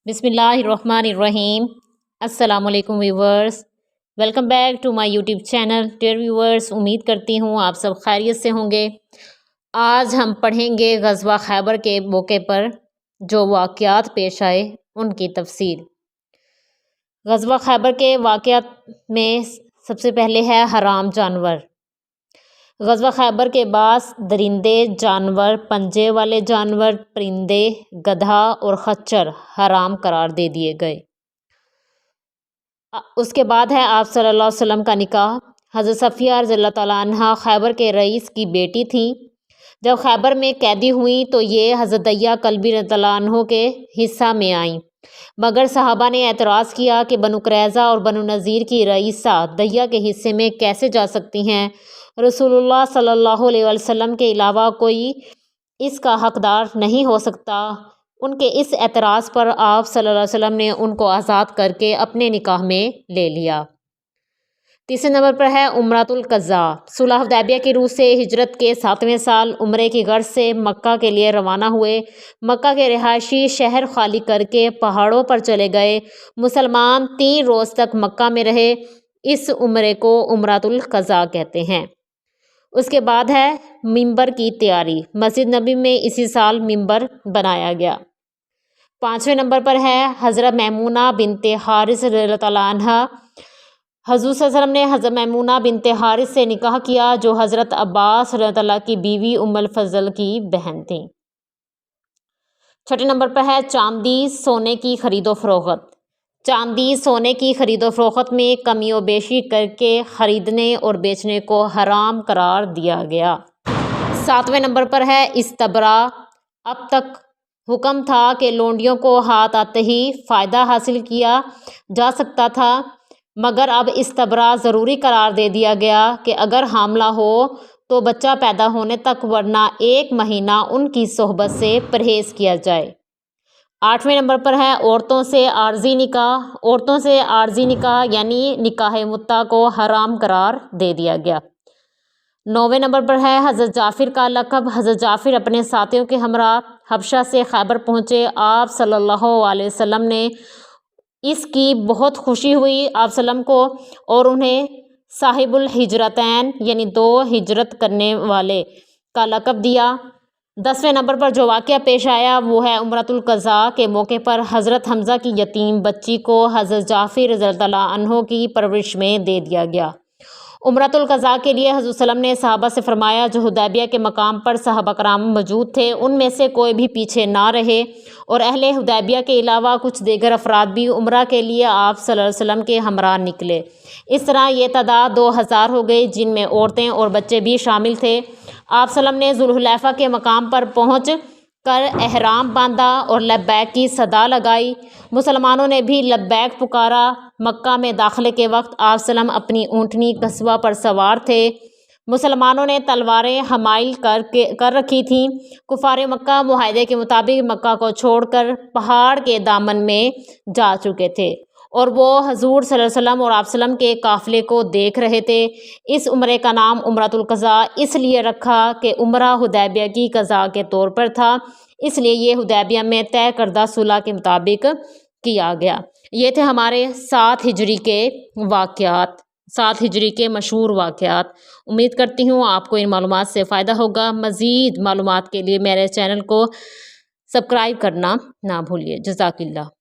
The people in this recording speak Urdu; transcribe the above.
بسم اللہ الرحمن الرحیم۔ السلام علیکم viewers, welcome back to my YouTube channel dear viewers. امید کرتی ہوں آپ سب خیریت سے ہوں گے۔ آج ہم پڑھیں گے غزوہ خیبر کے موقع پر جو واقعات پیش آئے ان کی تفصیل۔ غزوہ خیبر کے واقعات میں سب سے پہلے ہے حرام جانور۔ غزوہ خیبر کے بعد درندے، جانور، پنجے والے جانور، پرندے، گدھا اور خچر حرام قرار دے دیے گئے۔ اس کے بعد ہے آپ صلی اللہ علیہ وسلم کا نکاح۔ حضرت صفیہ رضی اللہ تعالیٰ عنہ خیبر کے رئیس کی بیٹی تھیں۔ جب خیبر میں قیدی ہوئیں تو یہ حضرت دحیہ کلبی رضی اللہ عنہ کے حصہ میں آئیں، مگر صحابہ نے اعتراض کیا کہ بنو قریظہ اور بنو نذیر کی رئیسہ دحیہ کے حصے میں کیسے جا سکتی ہیں؟ رسول اللہ صلی اللہ علیہ وسلم کے علاوہ کوئی اس کا حقدار نہیں ہو سکتا۔ ان کے اس اعتراض پر آپ صلی اللہ علیہ وسلم نے ان کو آزاد کر کے اپنے نکاح میں لے لیا۔ تیسرے نمبر پر ہے عمرۃ القضاء۔ صلح حدیبیہ کی روح سے ہجرت کے 7ویں سال عمرے کی غرض سے مکہ کے لیے روانہ ہوئے۔ مکہ کے رہائشی شہر خالی کر کے پہاڑوں پر چلے گئے۔ مسلمان 3 روز تک مکہ میں رہے۔ اس عمرے کو عمرۃ القضاء کہتے ہیں۔ اس کے بعد ہے ممبر کی تیاری۔ مسجد نبی میں اسی سال ممبر بنایا گیا۔ 5ویں نمبر پر ہے حضرت میمونہ بنت حارث رضی اللہ تعالیٰ عنہ۔ حضور صلی اللہ علیہ وسلم نے حضرت میمونہ بنت حارث سے نکاح کیا جو حضرت عباس رضی اللہ عنہ کی بیوی ام الفضل کی بہن تھیں۔ 6 نمبر پر ہے چاندی سونے کی خرید و فروخت۔ چاندی سونے کی خرید و فروخت میں کمی و بیشی کر کے خریدنے اور بیچنے کو حرام قرار دیا گیا۔ 7ویں نمبر پر ہے استبرا۔ اب تک حکم تھا کہ لونڈیوں کو ہاتھ آتے ہی فائدہ حاصل کیا جا سکتا تھا، مگر اب استبرا ضروری قرار دے دیا گیا کہ اگر حاملہ ہو تو بچہ پیدا ہونے تک ورنہ 1 مہینہ ان کی صحبت سے پرہیز کیا جائے۔ 8ویں نمبر پر ہے عورتوں سے عارضی نکاح۔ عورتوں سے عارضی نکاح یعنی نکاح متع کو حرام قرار دے دیا گیا۔ 9ویں نمبر پر ہے حضرت جعفر کا لقب۔ حضرت جعفر اپنے ساتھیوں کے ہمراہ حبشہ سے خیبر پہنچے۔ آپ صلی اللہ علیہ وسلم نے اس کی بہت خوشی ہوئی آپ صلی اللہ علیہ وسلم کو اور انہیں صاحب الحجرتین یعنی 2 ہجرت کرنے والے کا لقب دیا۔ 10ویں نمبر پر جو واقعہ پیش آیا وہ ہے عمرۃ القضاء کے موقع پر حضرت حمزہ کی یتیم بچی کو حضرت جعفر رضی اللہ عنہ کی پرورش میں دے دیا گیا۔ عمرۃ القضاء کے لیے حضور صلی اللہ علیہ وسلم نے صحابہ سے فرمایا جو حدیبیہ کے مقام پر صحابہ کرام موجود تھے ان میں سے کوئی بھی پیچھے نہ رہے، اور اہل حدیبیہ کے علاوہ کچھ دیگر افراد بھی عمرہ کے لیے آپ صلی اللہ علیہ وسلم کے ہمراہ نکلے۔ اس طرح یہ تعداد 2000 ہو گئی جن میں عورتیں اور بچے بھی شامل تھے۔ آپ صلی اللہ علیہ وسلم نے ذوالحلیفہ کے مقام پر پہنچ کر احرام باندھا اور لبیک کی صدا لگائی۔ مسلمانوں نے بھی لبیک پکارا۔ مکہ میں داخلے کے وقت آپ صلی اللہ علیہ وسلم اپنی اونٹنی قصوہ پر سوار تھے۔ مسلمانوں نے تلواریں حمائل کر رکھی تھیں۔ کفار مکہ معاہدے کے مطابق مکہ کو چھوڑ کر پہاڑ کے دامن میں جا چکے تھے اور وہ حضور صلی اللہ علیہ وسلم اور آپ صلی اللہ علیہ وسلم کے قافلے کو دیکھ رہے تھے۔ اس عمرے کا نام عمرۃ القضاء اس لیے رکھا کہ عمرہ حدیبیہ کی قضاء کے طور پر تھا، اس لیے یہ حدیبیہ میں طے کردہ صلح کے مطابق کیا گیا۔ یہ تھے ہمارے 7 ہجری کے واقعات، 7 ہجری کے مشہور واقعات۔ امید کرتی ہوں آپ کو ان معلومات سے فائدہ ہوگا۔ مزید معلومات کے لیے میرے چینل کو سبسکرائب کرنا نہ بھولیے۔ جزاک اللہ۔